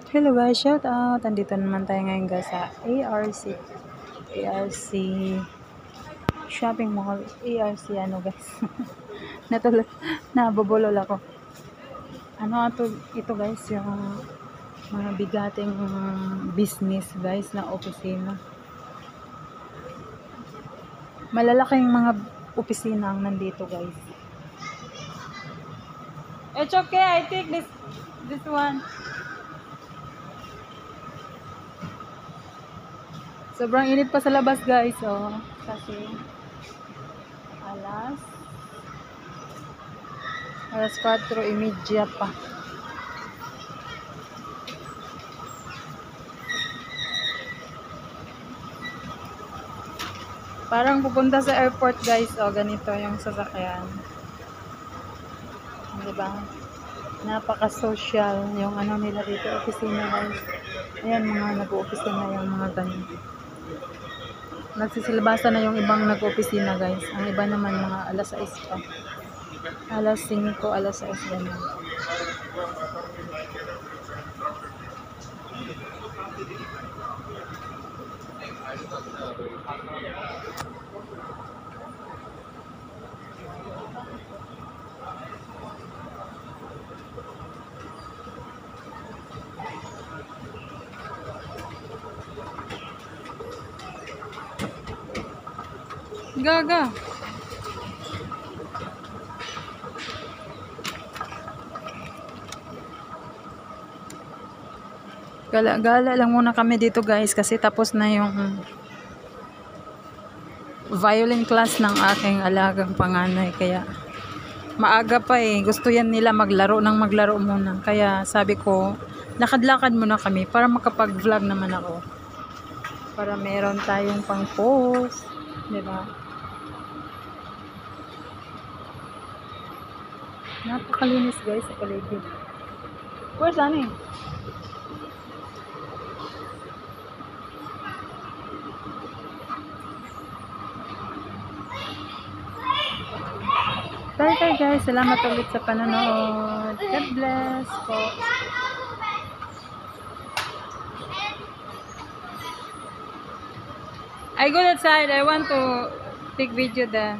Hello guys, shout out. Andito naman tayo ngayon guys sa ARC Shopping Mall. ARC ano guys. Natulog, nabubulol ako. Ito guys, yung mga bigating business guys na opisina. Malalaking mga opisina ang nandito guys. It's okay, I take this one. Sobrang init pa sa labas guys, oh. Kasi alas 4:30 pa. Parang pupunta sa airport guys, oh, ganito yung sasakyan. Diba? Napaka-social yung ano nila dito, opisina guys. Ayan, mga nag-opisina yung mga ganito. Nagsisilbasan na yung ibang nag-opisina guys. Ang iba naman mga alas 6 pa. Alas 5, alas 6 ganyan. Gaga. Gala-gala lang muna kami dito guys kasi tapos na yung violin class ng aking alagang panganay, kaya maaga pa eh. Gusto yan nila maglaro muna. Kaya sabi ko, lakad-lakad muna kami para makapag-vlog naman ako. Para meron tayong pang-post, 'di ba? Napakalinis guys sa paligid. Where's Annie? Bye guys. Salamat ulit sa panonood. God bless po. I go outside. I want to take video there.